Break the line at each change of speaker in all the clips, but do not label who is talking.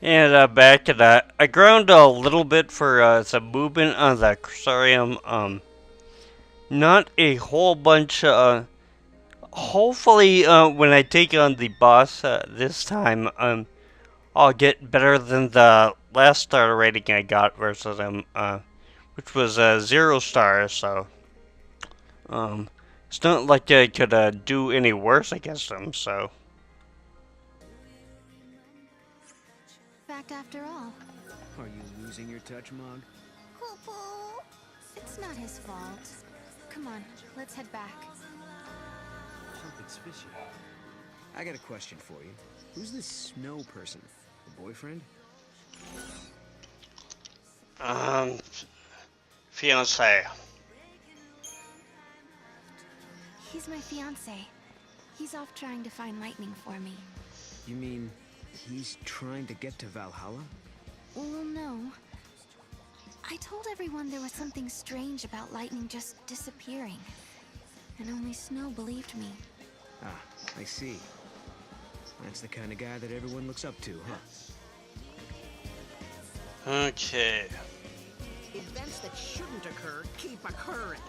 And back at that, I ground a little bit for some movement on the Crucium. Not a whole bunch. Hopefully, when I take on the boss this time, I'll get better than the last star rating I got versus him, which was 0 stars. So, it's not like I could do any worse against him. So.
Fact after all.
Are you losing your touch, Mog?
Poo-poo. It's not his fault. Come on, let's head back.
Something's fishy. I got a question for you. Who's this snow person? The boyfriend?
Fiance.
He's my fiance. He's off trying to find lightning for me.
You mean he's trying to get to Valhalla?
Well, no. I told everyone there was something strange about lightning just disappearing. And only Snow believed me.
Ah, I see. That's the kind of guy that everyone looks up to, huh?
Okay.
Events that shouldn't occur keep occurring.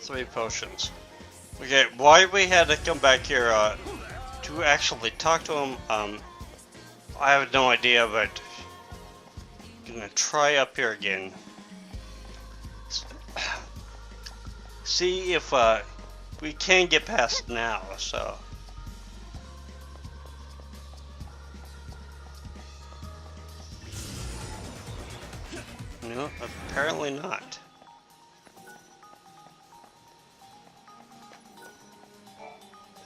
3 potions. Okay, why we had to come back here to actually talk to him, I have no idea, but gonna try up here again. See if we can get past now, so. No, apparently not.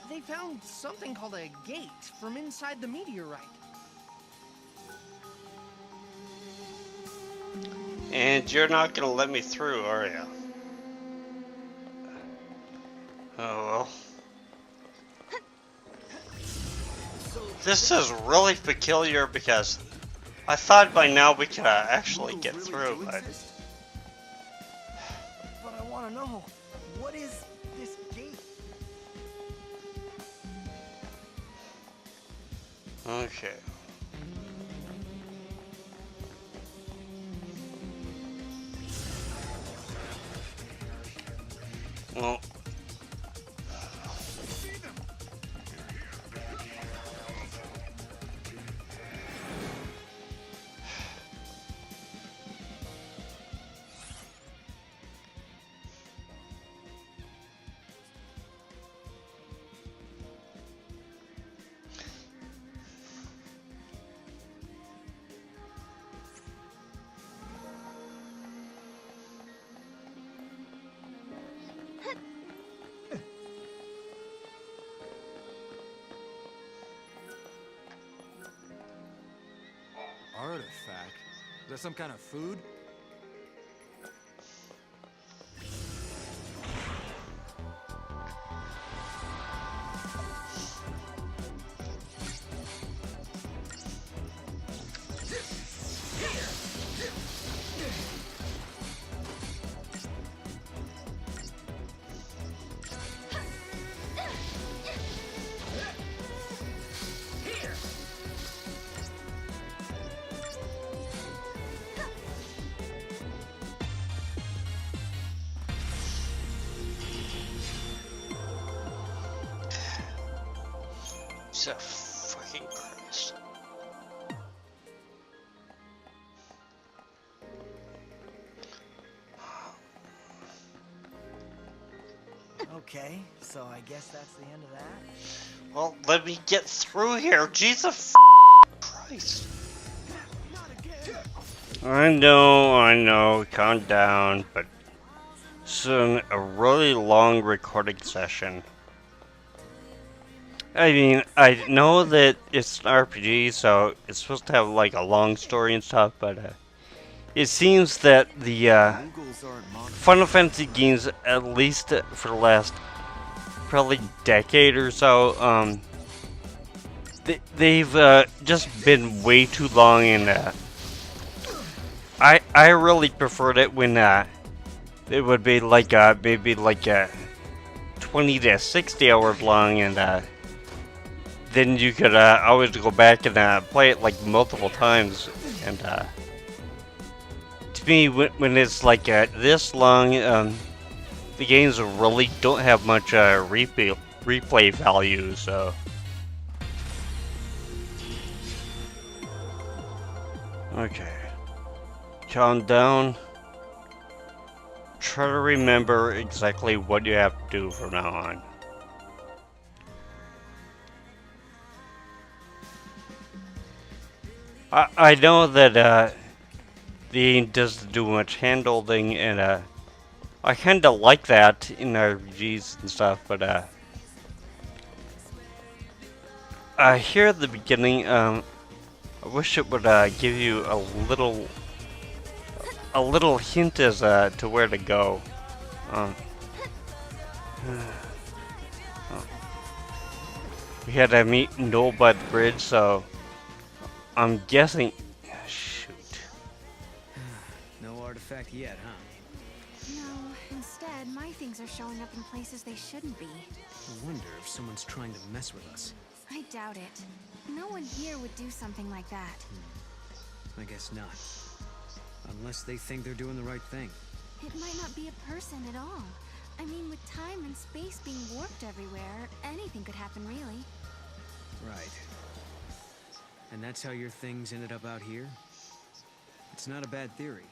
They found something called a gate from inside the meteorite.
And you're not gonna let me through, are you? Oh well. This is really peculiar because I thought by now we could actually get through, but...
But I want to know, what is this gate?
Okay. Well...
Artifact? Is that some kind of food?
Jesus fucking Christ.
Okay, so I guess that's the end of that.
Well, let me get through here. Jesus Christ. I know, calm down, but this is a really long recording session. I mean, I know that it's an RPG, so it's supposed to have like a long story and stuff, but it seems that the Final Fantasy games, at least for the last probably decade or so, they've just been way too long, and I really preferred it when it would be like maybe like 20 to 60 hours long, and then you could always go back and play it like multiple times. And to me, when it's like this long, the games really don't have much replay value. So, okay, calm down. Try to remember exactly what you have to do from now on. I know that the game doesn't do much hand holding, and I kind of like that in RPGs and stuff, but here at the beginning, I wish it would give you a little hint as to where to go. We had to meet Noel by the bridge, so I'm guessing. Shoot.
No artifact yet, huh?
No, instead, my things are showing up in places they shouldn't be.
I wonder if someone's trying to mess with us.
I doubt it. No one here would do something like that.
I guess not. Unless they think they're doing the right thing.
It might not be a person at all. I mean, with time and space being warped everywhere, anything could happen, really.
Right. And that's how your things ended up out here? It's not a bad theory.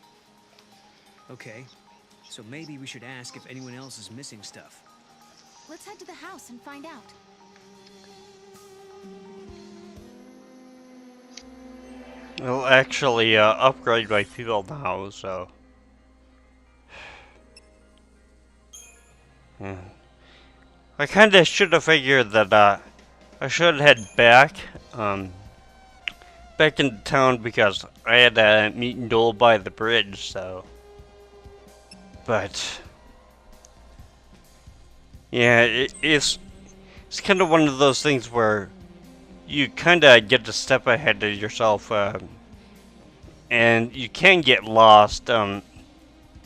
Okay, so maybe we should ask if anyone else is missing stuff.
Let's head to the house and find out.
I'll actually upgrade my people now, so. I kinda should have figured that I should head back into town because I had to meet Noel by the bridge, so. But yeah, it's kind of one of those things where you kind of get to step ahead of yourself, and you can get lost.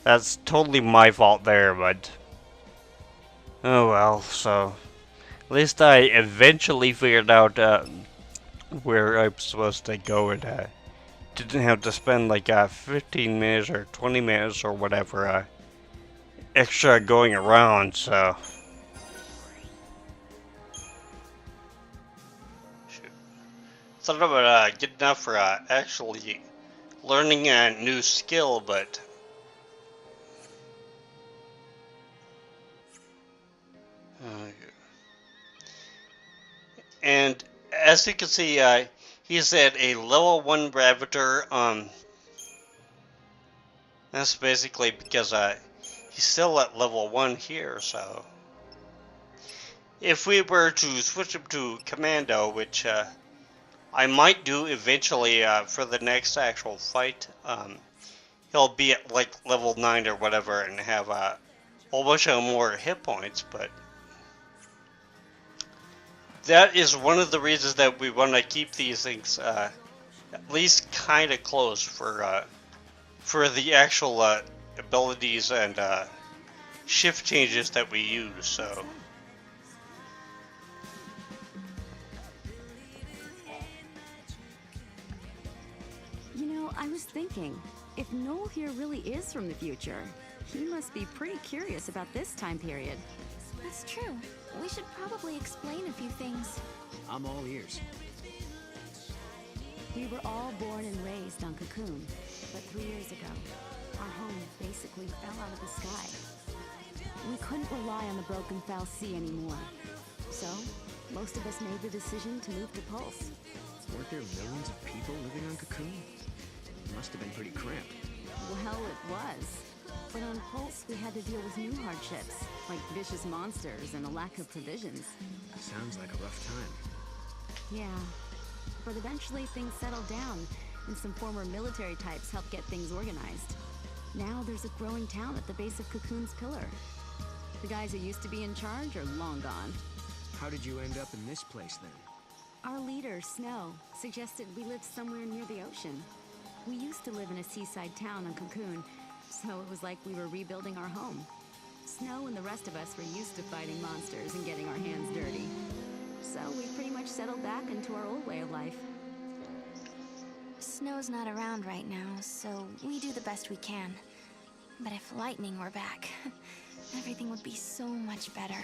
That's totally my fault there, but oh well. So at least I eventually figured out where I'm supposed to go, and didn't have to spend like 15 minutes or 20 minutes or whatever extra going around. So. Thought about getting up for actually learning a new skill, but and as you can see, he's at a level 1 Raviter. That's basically because he's still at level 1 here. So if we were to switch him to Commando, which I might do eventually for the next actual fight, he'll be at like level 9 or whatever and have a whole bunch of more hit points, but that is one of the reasons that we want to keep these things at least kind of close for the actual abilities and shift changes that we use, so.
I was thinking, if Noel here really is from the future, he must be pretty curious about this time period.
That's true. We should probably explain a few things.
I'm all ears.
We were all born and raised on Cocoon, but 3 years ago, our home basically fell out of the sky. We couldn't rely on the broken Foul Sea anymore. So, most of us made the decision to move to Pulse.
Weren't there millions of people living on Cocoon? It must have been pretty cramped.
Well, it was. But on Pulse, we had to deal with new hardships, like vicious monsters and a lack of provisions.
Sounds like a rough time.
Yeah. But eventually things settled down, and some former military types helped get things organized. Now there's a growing town at the base of Cocoon's pillar. The guys who used to be in charge are long gone.
How did you end up in this place, then?
Our leader, Snow, suggested we live somewhere near the ocean. We used to live in a seaside town on Cocoon, so it was like we were rebuilding our home. Snow and the rest of us were used to fighting monsters and getting our hands dirty. So we pretty much settled back into our old way of life.
Snow's not around right now, so we do the best we can. But if Lightning were back, everything would be so much better.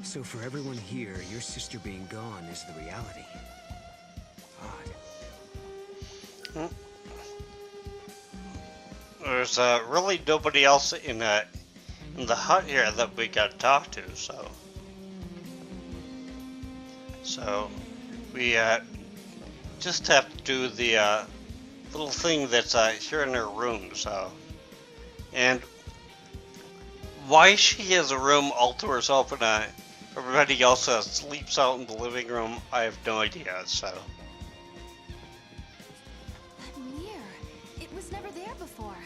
So for everyone here, your sister being gone is the reality. Odd.
There's really nobody else in the hut here that we got to talk to, so we just have to do the little thing that's here in her room. So, and why she has a room all to herself and everybody else sleeps out in the living room, I have no idea. So.
That mirror, it was never there before.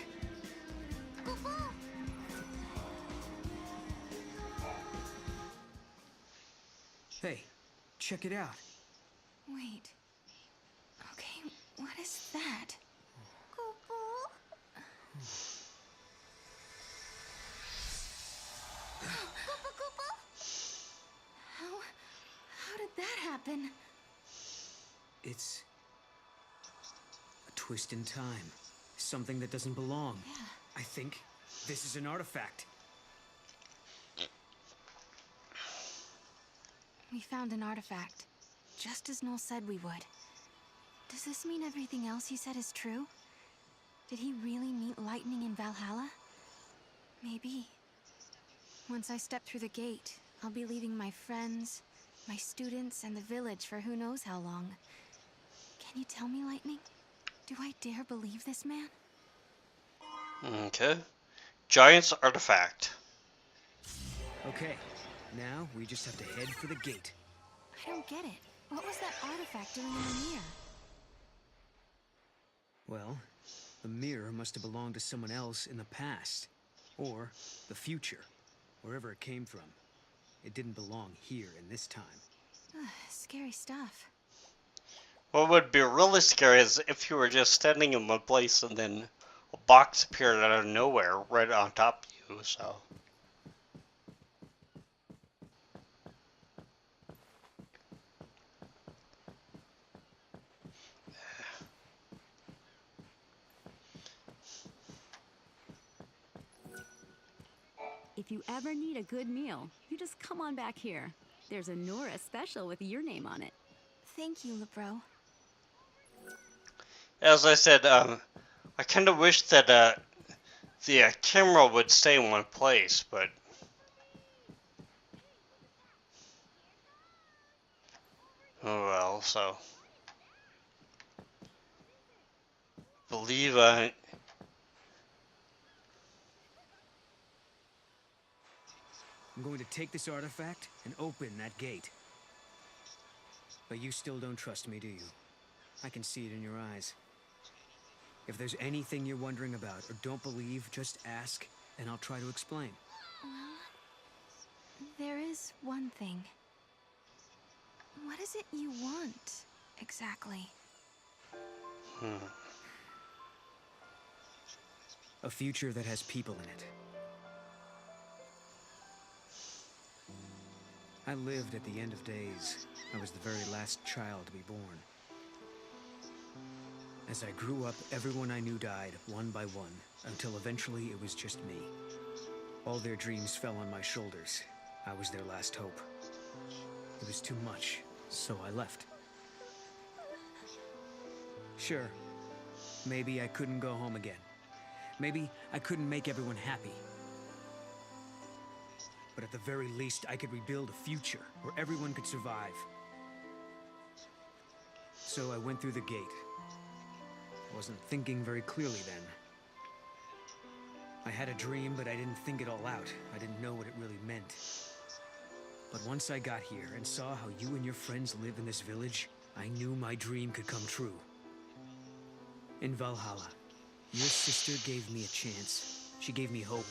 Hey, check it out.
Wait. Okay, what is that? How did that happen?
It's a twist in time. Something that doesn't belong.
Yeah.
I think this is an artifact.
We found an artifact, just as Noel said we would. Does this mean everything else he said is true? Did he really meet Lightning in Valhalla? Maybe. Once I step through the gate, I'll be leaving my friends, my students, and the village for who knows how long. Can you tell me, Lightning? Do I dare believe this man?
Okay. Giant's artifact.
Okay, now we just have to head for the gate.
I don't get it. What was that artifact doing in the mirror?
Well, the mirror must have belonged to someone else in the past. Or the future. Wherever it came from. It didn't belong here in this time.
Scary stuff.
What would be really scary is if you were just standing in one place and then a box appeared out of nowhere right on top of you, so.
If you ever need a good meal, you just come on back here. There's a Nora special with your name on it.
Thank you, LeBro.
As I said, I kind of wish that the camera would stay in one place, but oh well. So believe
I'm going to take this artifact and open that gate. But you still don't trust me, do you? I can see it in your eyes. If there's anything you're wondering about or don't believe, just ask, and I'll try to explain.
Well, there is one thing. What is it you want, exactly?
A future that has people in it. I lived at the end of days. I was the very last child to be born. As I grew up, everyone I knew died, one by one, until eventually it was just me. All their dreams fell on my shoulders. I was their last hope. It was too much, so I left. Sure, maybe I couldn't go home again. Maybe I couldn't make everyone happy. But at the very least, I could rebuild a future where everyone could survive. So I went through the gate. I wasn't thinking very clearly then. I had a dream, but I didn't think it all out. I didn't know what it really meant. But once I got here and saw how you and your friends live in this village, I knew my dream could come true. In Valhalla, your sister gave me a chance. She gave me hope.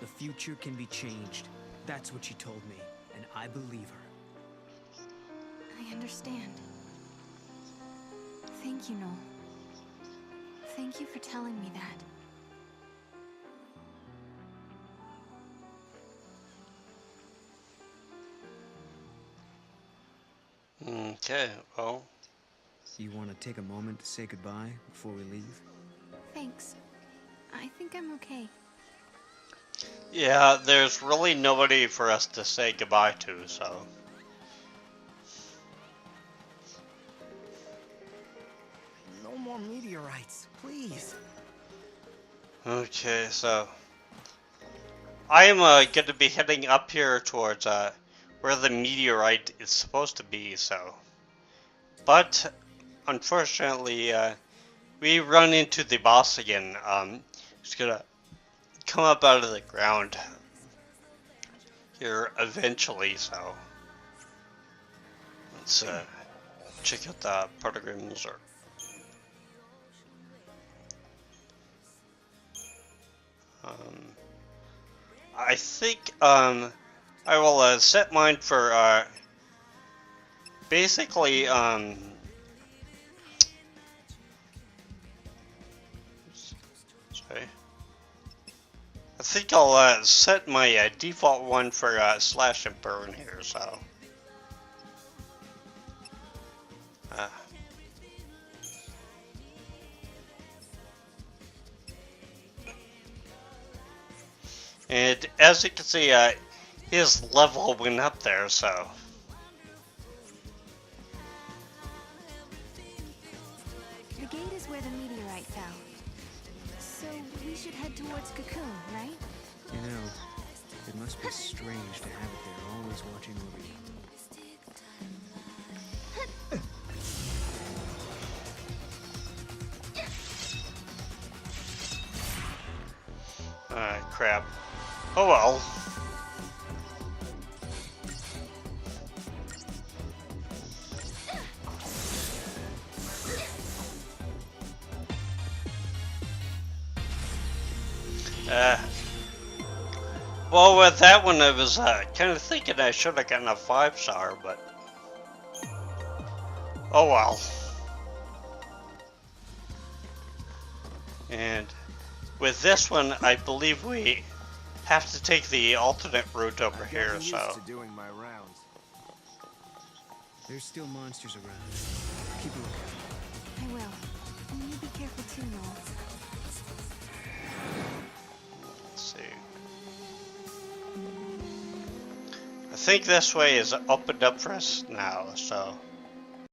The future can be changed. That's what she told me, and I believe her.
I understand. Thank you, Noel. Thank you for telling me that.
Okay, well,
You want to take a moment to say goodbye before we leave?
Thanks. I think I'm okay.
yeah, there's really nobody for us to say goodbye to, so.
No more meteorites, please.
Okay, so I am going to be heading up here towards where the meteorite is supposed to be. So, but unfortunately, we run into the boss again. He's gonna come up out of the ground here eventually. So let's check out the programs. Or I think I will set mine for basically sorry. I think I'll set my default one for slash and burn here. So. And as you can see, his level went up there, so.
The gate is where the meteorite fell. So we should head towards Cocoon, right?
You know, it must be strange to have it there, always watching over you.
Crap. Oh well. Well, with that one, I was kind of thinking I should have gotten a 5-star, but oh well. And with this one, I believe we have to take the alternate route over here.
I'm
So.
used to doing my rounds.
There's still monsters around. Keep looking.
I will. And you be careful too, Noel.
Let's see. I think this way is opened up for us now, so.